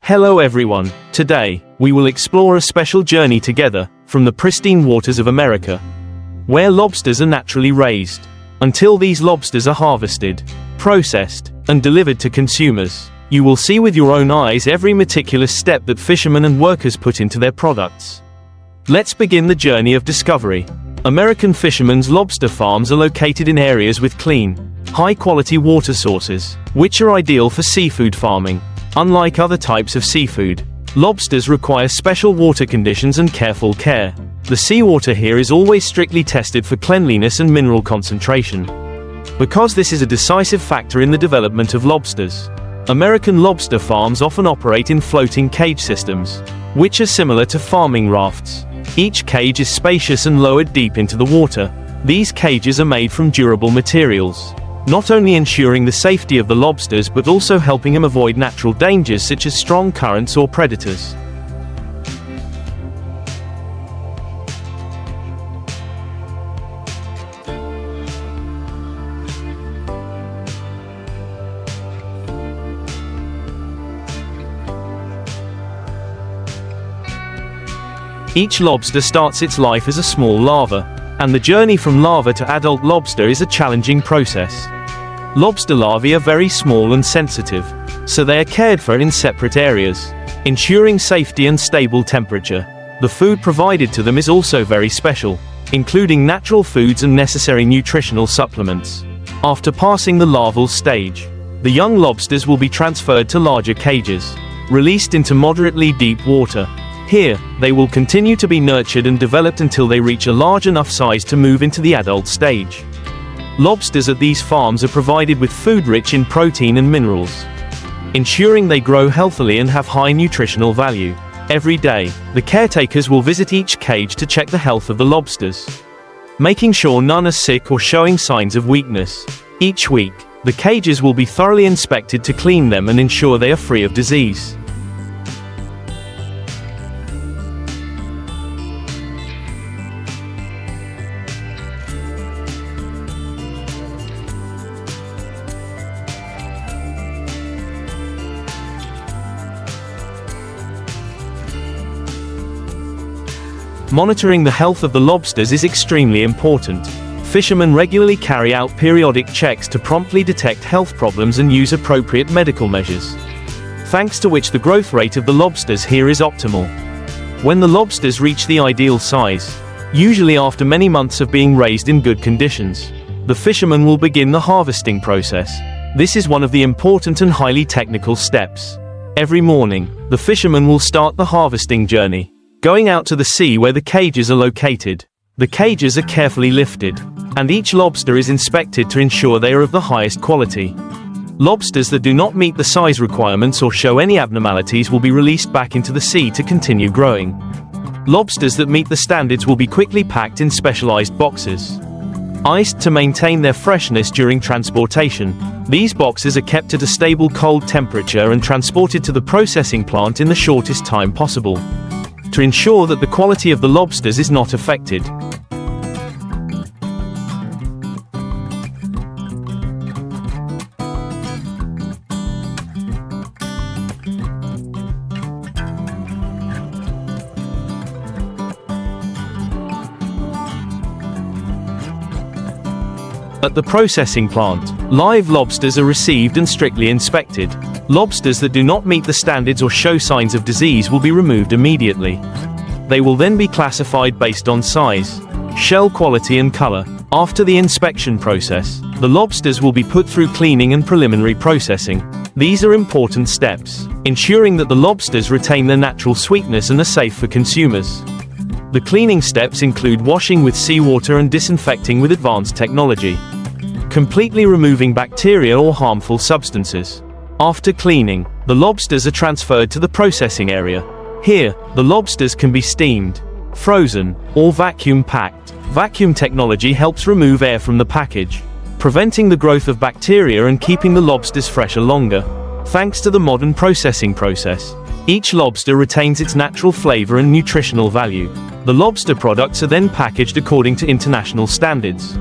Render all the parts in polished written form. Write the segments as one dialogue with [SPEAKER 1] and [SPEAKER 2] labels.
[SPEAKER 1] Hello everyone, today, we will explore a special journey together, from the pristine waters of America, where lobsters are naturally raised, until these lobsters are harvested, processed, and delivered to consumers. You will see with your own eyes every meticulous step that fishermen and workers put into their products. Let's begin the journey of discovery. American fishermen's lobster farms are located in areas with clean, high-quality water sources, which are ideal for seafood farming. Unlike other types of seafood, lobsters require special water conditions and careful care. The seawater here is always strictly tested for cleanliness and mineral concentration. Because this is a decisive factor in the development of lobsters, American lobster farms often operate in floating cage systems, which are similar to farming rafts. Each cage is spacious and lowered deep into the water. These cages are made from durable materials, not only ensuring the safety of the lobsters but also helping them avoid natural dangers such as strong currents or predators. Each lobster starts its life as a small larva, and the journey from larva to adult lobster is a challenging process. Lobster larvae are very small and sensitive, so they are cared for in separate areas, ensuring safety and stable temperature. The food provided to them is also very special, including natural foods and necessary nutritional supplements. After passing the larval stage, the young lobsters will be transferred to larger cages, released into moderately deep water. Here, they will continue to be nurtured and developed until they reach a large enough size to move into the adult stage. Lobsters at these farms are provided with food rich in protein and minerals, ensuring they grow healthily and have high nutritional value. Every day, the caretakers will visit each cage to check the health of the lobsters, making sure none are sick or showing signs of weakness. Each week, the cages will be thoroughly inspected to clean them and ensure they are free of disease. Monitoring the health of the lobsters is extremely important. Fishermen regularly carry out periodic checks to promptly detect health problems and use appropriate medical measures, thanks to which the growth rate of the lobsters here is optimal. When the lobsters reach the ideal size, usually after many months of being raised in good conditions, the fishermen will begin the harvesting process. This is one of the important and highly technical steps. Every morning, the fishermen will start the harvesting journey, going out to the sea where the cages are located. The cages are carefully lifted, and each lobster is inspected to ensure they are of the highest quality. Lobsters that do not meet the size requirements or show any abnormalities will be released back into the sea to continue growing. Lobsters that meet the standards will be quickly packed in specialized boxes, iced to maintain their freshness during transportation. These boxes are kept at a stable cold temperature and transported to the processing plant in the shortest time possible, to ensure that the quality of the lobsters is not affected. At the processing plant, live lobsters are received and strictly inspected. Lobsters that do not meet the standards or show signs of disease will be removed immediately. They will then be classified based on size, shell quality and color. After the inspection process, the lobsters will be put through cleaning and preliminary processing. These are important steps, ensuring that the lobsters retain their natural sweetness and are safe for consumers. The cleaning steps include washing with seawater and disinfecting with advanced technology, completely removing bacteria or harmful substances. After cleaning, the lobsters are transferred to the processing area. Here, the lobsters can be steamed, frozen, or vacuum packed. Vacuum technology helps remove air from the package, preventing the growth of bacteria and keeping the lobsters fresher longer. Thanks to the modern processing process, each lobster retains its natural flavor and nutritional value. The lobster products are then packaged according to international standards.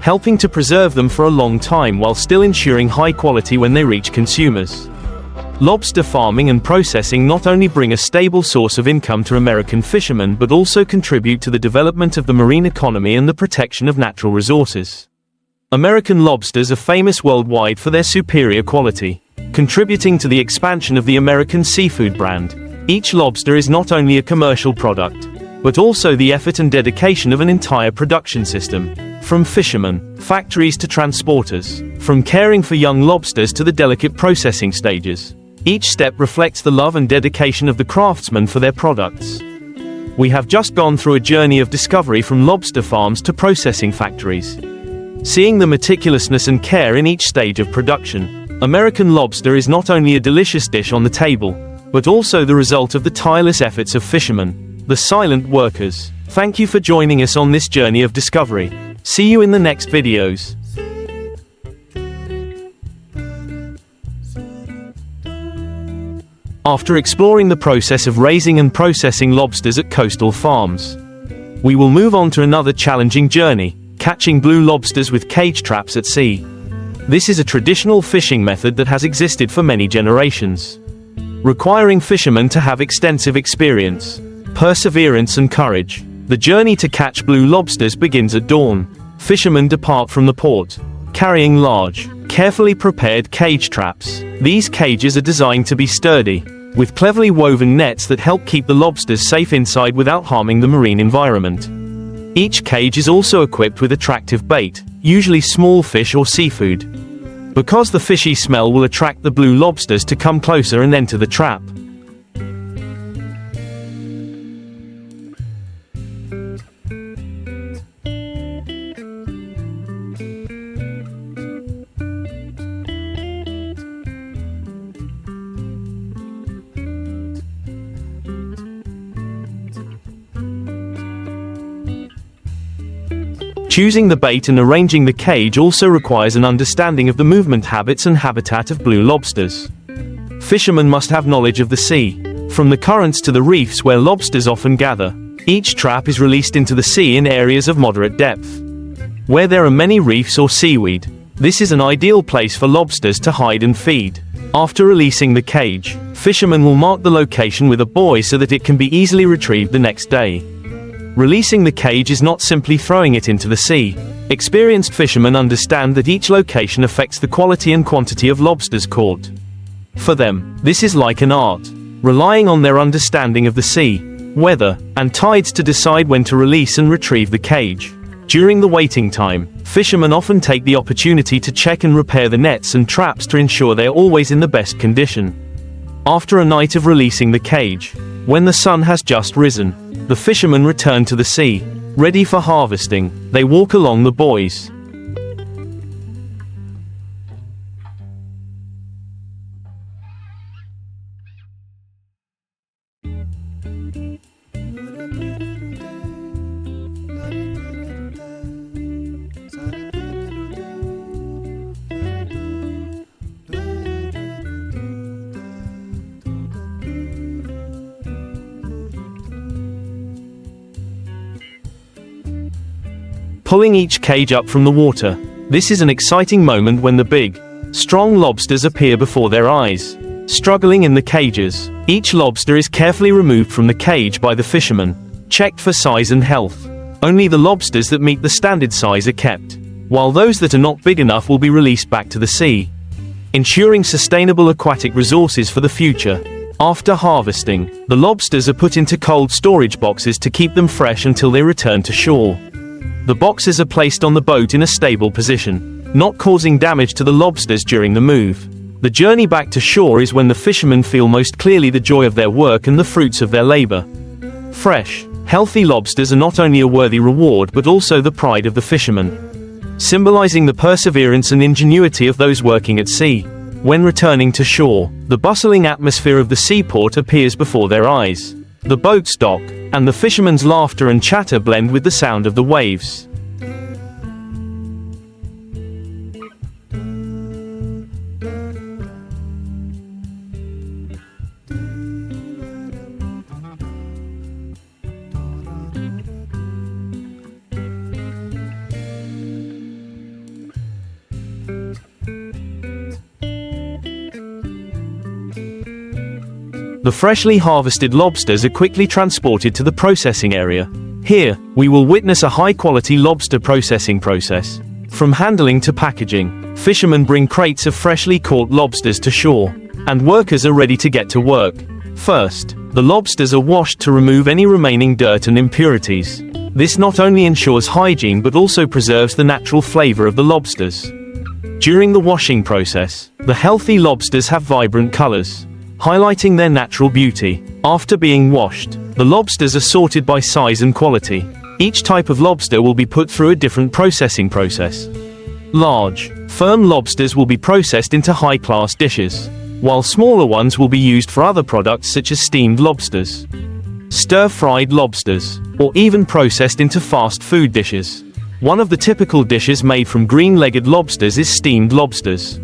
[SPEAKER 1] helping to preserve them for a long time while still ensuring high quality when they reach consumers. Lobster farming and processing not only bring a stable source of income to American fishermen but also contribute to the development of the marine economy and the protection of natural resources. American lobsters are famous worldwide for their superior quality, contributing to the expansion of the American seafood brand. Each lobster is not only a commercial product, but also the effort and dedication of an entire production system. From fishermen, factories to transporters, from caring for young lobsters to the delicate processing stages. Each step reflects the love and dedication of the craftsmen for their products. We have just gone through a journey of discovery from lobster farms to processing factories. Seeing the meticulousness and care in each stage of production, American lobster is not only a delicious dish on the table, but also the result of the tireless efforts of fishermen, the silent workers. Thank you for joining us on this journey of discovery. See you in the next videos. After exploring the process of raising and processing lobsters at coastal farms, we will move on to another challenging journey, catching blue lobsters with cage traps at sea. This is a traditional fishing method that has existed for many generations, requiring fishermen to have extensive experience, perseverance and courage. The journey to catch blue lobsters begins at dawn. Fishermen depart from the port, carrying large, carefully prepared cage traps. These cages are designed to be sturdy, with cleverly woven nets that help keep the lobsters safe inside without harming the marine environment. Each cage is also equipped with attractive bait, usually small fish or seafood, because the fishy smell will attract the blue lobsters to come closer and enter the trap. Choosing the bait and arranging the cage also requires an understanding of the movement habits and habitat of blue lobsters. Fishermen must have knowledge of the sea, from the currents to the reefs where lobsters often gather. Each trap is released into the sea in areas of moderate depth, where there are many reefs or seaweed. This is an ideal place for lobsters to hide and feed. After releasing the cage, fishermen will mark the location with a buoy so that it can be easily retrieved the next day. Releasing the cage is not simply throwing it into the sea. Experienced fishermen understand that each location affects the quality and quantity of lobsters caught. For them, this is like an art, relying on their understanding of the sea, weather, and tides to decide when to release and retrieve the cage. During the waiting time, fishermen often take the opportunity to check and repair the nets and traps to ensure they are always in the best condition. After a night of releasing the cage, when the sun has just risen, the fishermen return to the sea, ready for harvesting. They walk along the buoys, pulling each cage up from the water. This is an exciting moment when the big, strong lobsters appear before their eyes, struggling in the cages. Each lobster is carefully removed from the cage by the fishermen, checked for size and health. Only the lobsters that meet the standard size are kept, while those that are not big enough will be released back to the sea, ensuring sustainable aquatic resources for the future. After harvesting, the lobsters are put into cold storage boxes to keep them fresh until they return to shore. The boxes are placed on the boat in a stable position, not causing damage to the lobsters during the move. The journey back to shore is when the fishermen feel most clearly the joy of their work and the fruits of their labor. Fresh, healthy lobsters are not only a worthy reward but also the pride of the fishermen, symbolizing the perseverance and ingenuity of those working at sea. When returning to shore, the bustling atmosphere of the seaport appears before their eyes. The boats dock, and the fishermen's laughter and chatter blend with the sound of the waves. The freshly harvested lobsters are quickly transported to the processing area. Here, we will witness a high-quality lobster processing process. From handling to packaging, fishermen bring crates of freshly caught lobsters to shore, and workers are ready to get to work. First, the lobsters are washed to remove any remaining dirt and impurities. This not only ensures hygiene but also preserves the natural flavor of the lobsters. During the washing process, the healthy lobsters have vibrant colors, highlighting their natural beauty. After being washed, the lobsters are sorted by size and quality. Each type of lobster will be put through a different processing process. Large, firm lobsters will be processed into high-class dishes, while smaller ones will be used for other products such as steamed lobsters, stir-fried lobsters, or even processed into fast food dishes. One of the typical dishes made from green-legged lobsters is steamed lobsters.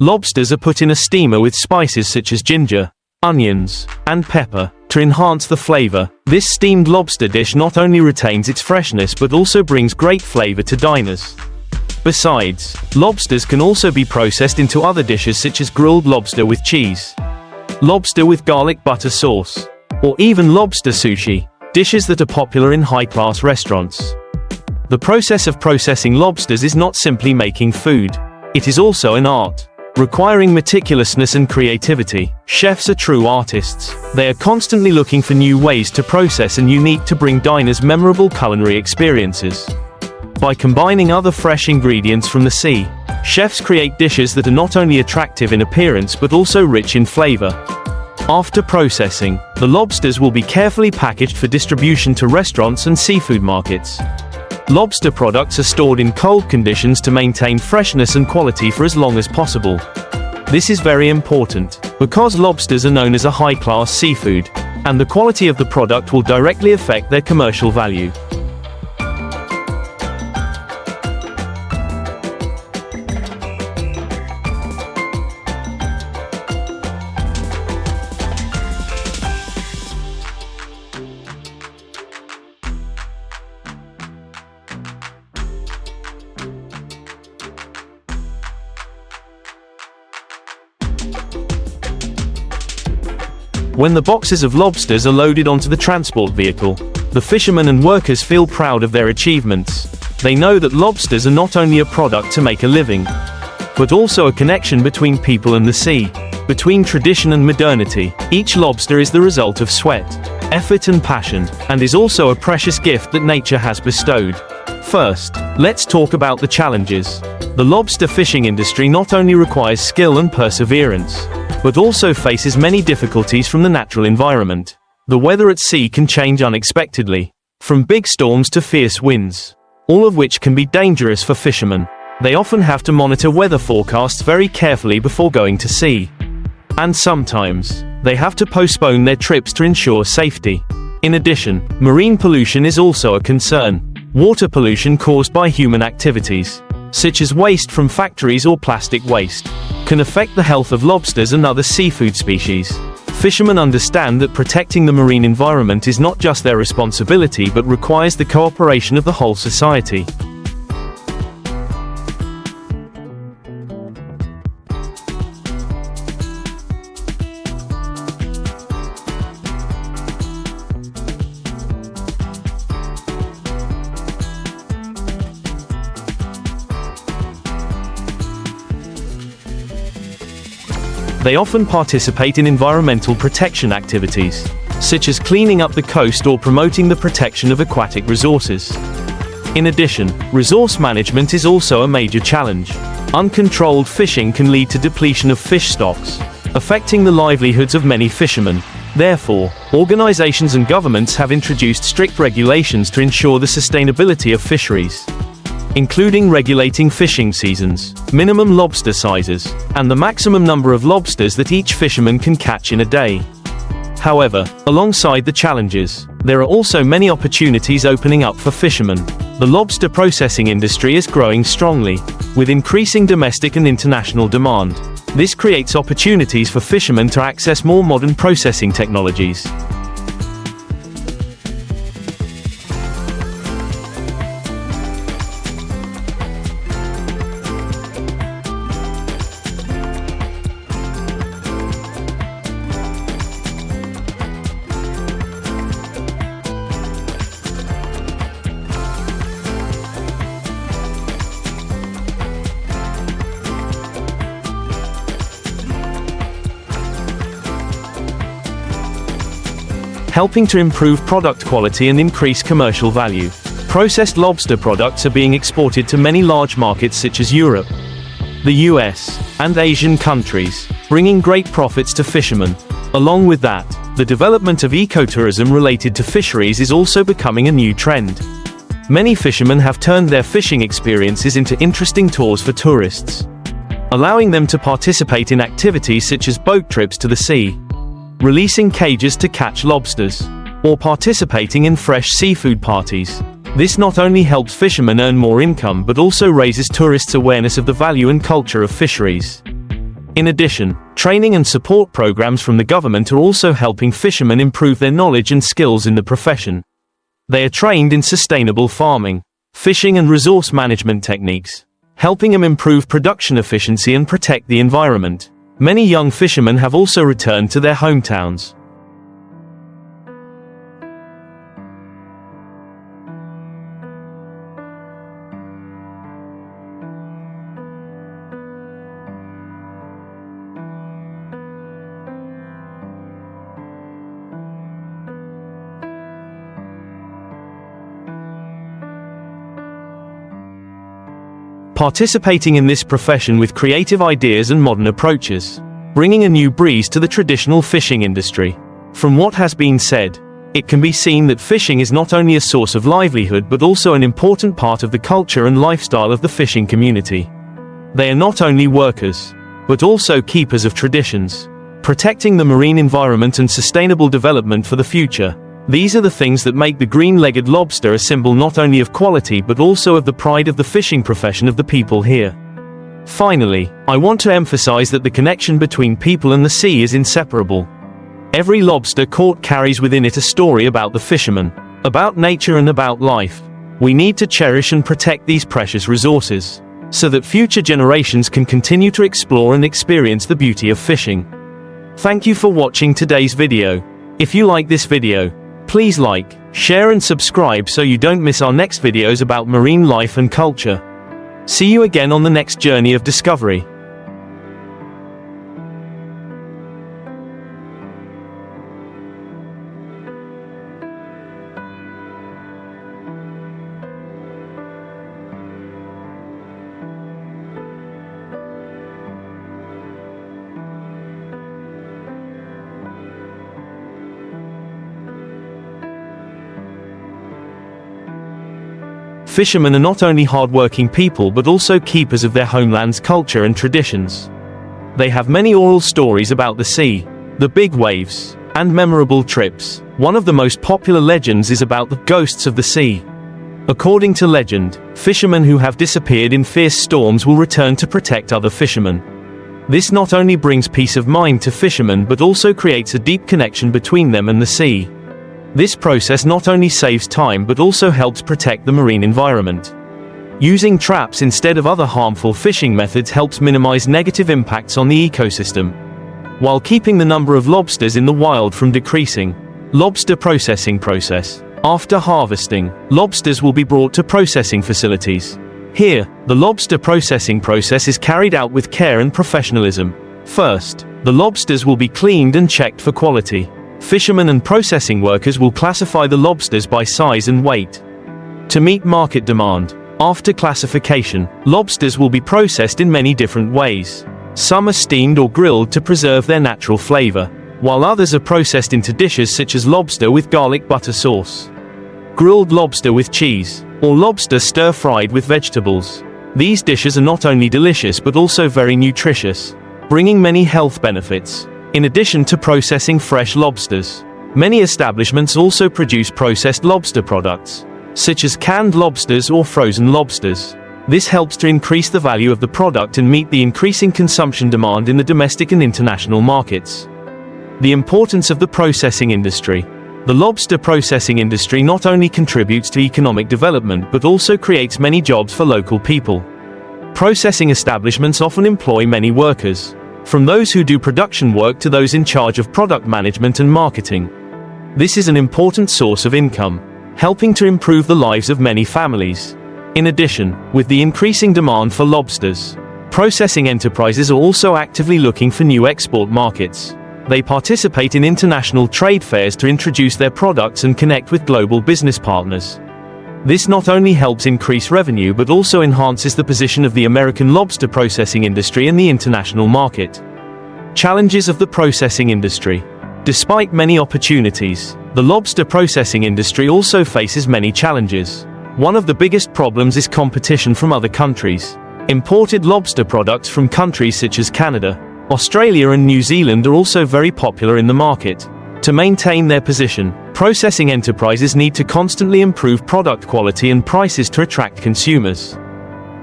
[SPEAKER 1] Lobsters are put in a steamer with spices such as ginger, onions, and pepper to enhance the flavor. This steamed lobster dish not only retains its freshness but also brings great flavor to diners. Besides, lobsters can also be processed into other dishes such as grilled lobster with cheese, lobster with garlic butter sauce, or even lobster sushi, dishes that are popular in high-class restaurants. The process of processing lobsters is not simply making food. It is also an art, requiring meticulousness and creativity. Chefs are true artists. They are constantly looking for new ways to process and unique to bring diners memorable culinary experiences. By combining other fresh ingredients from the sea, chefs create dishes that are not only attractive in appearance but also rich in flavor. After processing, the lobsters will be carefully packaged for distribution to restaurants and seafood markets. Lobster products are stored in cold conditions to maintain freshness and quality for as long as possible. This is very important, because lobsters are known as a high-class seafood, and the quality of the product will directly affect their commercial value. When the boxes of lobsters are loaded onto the transport vehicle, the fishermen and workers feel proud of their achievements. They know that lobsters are not only a product to make a living, but also a connection between people and the sea, between tradition and modernity. Each lobster is the result of sweat, effort and passion, and is also a precious gift that nature has bestowed. First, let's talk about the challenges. The lobster fishing industry not only requires skill and perseverance, but also faces many difficulties from the natural environment. The weather at sea can change unexpectedly, from big storms to fierce winds, all of which can be dangerous for fishermen. They often have to monitor weather forecasts very carefully before going to sea. And sometimes, they have to postpone their trips to ensure safety. In addition, marine pollution is also a concern. Water pollution caused by human activities, such as waste from factories or plastic waste, can affect the health of lobsters and other seafood species. Fishermen understand that protecting the marine environment is not just their responsibility but requires the cooperation of the whole society. They often participate in environmental protection activities, such as cleaning up the coast or promoting the protection of aquatic resources. In addition, resource management is also a major challenge. Uncontrolled fishing can lead to depletion of fish stocks, affecting the livelihoods of many fishermen. Therefore, organizations and governments have introduced strict regulations to ensure the sustainability of fisheries, including regulating fishing seasons, minimum lobster sizes, and the maximum number of lobsters that each fisherman can catch in a day. However, alongside the challenges, there are also many opportunities opening up for fishermen. The lobster processing industry is growing strongly, with increasing domestic and international demand. This creates opportunities for fishermen to access more modern processing technologies. Helping to improve product quality and increase commercial value. Processed lobster products are being exported to many large markets such as Europe, the US, and Asian countries, bringing great profits to fishermen. Along with that, the development of ecotourism related to fisheries is also becoming a new trend. Many fishermen have turned their fishing experiences into interesting tours for tourists, allowing them to participate in activities such as boat trips to the sea, releasing cages to catch lobsters, or participating in fresh seafood parties. This not only helps fishermen earn more income but also raises tourists' awareness of the value and culture of fisheries. In addition, training and support programs from the government are also helping fishermen improve their knowledge and skills in the profession. They are trained in sustainable farming, fishing and resource management techniques, helping them improve production efficiency and protect the environment. Many young fishermen have also returned to their hometowns. Participating in this profession with creative ideas and modern approaches, bringing a new breeze to the traditional fishing industry. From what has been said, it can be seen that fishing is not only a source of livelihood but also an important part of the culture and lifestyle of the fishing community. They are not only workers, but also keepers of traditions, protecting the marine environment and sustainable development for the future. These are the things that make the green-legged lobster a symbol not only of quality but also of the pride of the fishing profession of the people here. Finally, I want to emphasize that the connection between people and the sea is inseparable. Every lobster caught carries within it a story about the fisherman, about nature and about life. We need to cherish and protect these precious resources, so that future generations can continue to explore and experience the beauty of fishing. Thank you for watching today's video. If you like this video, please like, share and subscribe so you don't miss our next videos about marine life and culture. See you again on the next journey of discovery. Fishermen are not only hard-working people but also keepers of their homeland's culture and traditions. They have many oral stories about the sea, the big waves, and memorable trips. One of the most popular legends is about the ghosts of the sea. According to legend, fishermen who have disappeared in fierce storms will return to protect other fishermen. This not only brings peace of mind to fishermen but also creates a deep connection between them and the sea. This process not only saves time but also helps protect the marine environment. Using traps instead of other harmful fishing methods helps minimize negative impacts on the ecosystem, while keeping the number of lobsters in the wild from decreasing. Lobster processing process. After harvesting, lobsters will be brought to processing facilities. Here, the lobster processing process is carried out with care and professionalism. First, the lobsters will be cleaned and checked for quality. Fishermen and processing workers will classify the lobsters by size and weight to meet market demand. After classification, lobsters will be processed in many different ways. Some are steamed or grilled to preserve their natural flavor, while others are processed into dishes such as lobster with garlic butter sauce, grilled lobster with cheese, or lobster stir-fried with vegetables. These dishes are not only delicious but also very nutritious, bringing many health benefits. In addition to processing fresh lobsters, many establishments also produce processed lobster products. such as canned lobsters or frozen lobsters. This helps to increase the value of the product and meet the increasing consumption demand in the domestic and international markets. The importance of the processing industry. The lobster processing industry not only contributes to economic development but also creates many jobs for local people. Processing establishments often employ many workers, from those who do production work to those in charge of product management and marketing. This is an important source of income, helping to improve the lives of many families. In addition, with the increasing demand for lobsters, processing enterprises are also actively looking for new export markets. They participate in international trade fairs to introduce their products and connect with global business partners. This not only helps increase revenue but also enhances the position of the American lobster processing industry in the international market. Challenges of the processing industry. Despite many opportunities, the lobster processing industry also faces many challenges. One of the biggest problems is competition from other countries. Imported lobster products from countries such as Canada, Australia and New Zealand are also very popular in the market. To maintain their position, processing enterprises need to constantly improve product quality and prices to attract consumers.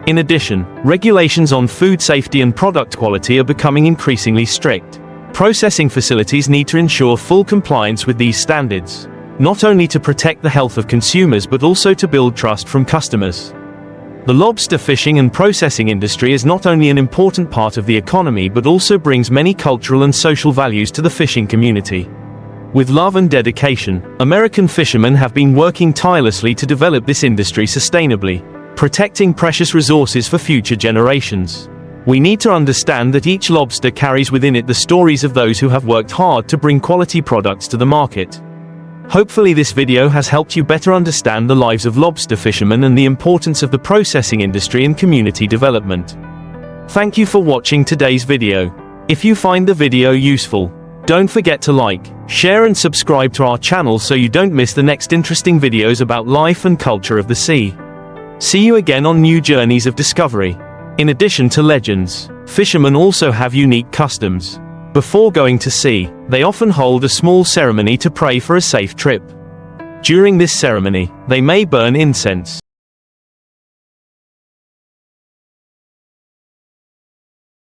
[SPEAKER 1] In addition, regulations on food safety and product quality are becoming increasingly strict. Processing facilities need to ensure full compliance with these standards, not only to protect the health of consumers but also to build trust from customers. The lobster fishing and processing industry is not only an important part of the economy but also brings many cultural and social values to the fishing community. With love and dedication, American fishermen have been working tirelessly to develop this industry sustainably, protecting precious resources for future generations. We need to understand that each lobster carries within it the stories of those who have worked hard to bring quality products to the market. Hopefully this video has helped you better understand the lives of lobster fishermen and the importance of the processing industry in community development. Thank you for watching today's video. If you find the video useful, don't forget to like, share and subscribe to our channel so you don't miss the next interesting videos about life and culture of the sea. See you again on new journeys of discovery. In addition to legends, fishermen also have unique customs. Before going to sea, they often hold a small ceremony to pray for a safe trip. During this ceremony, they may burn incense.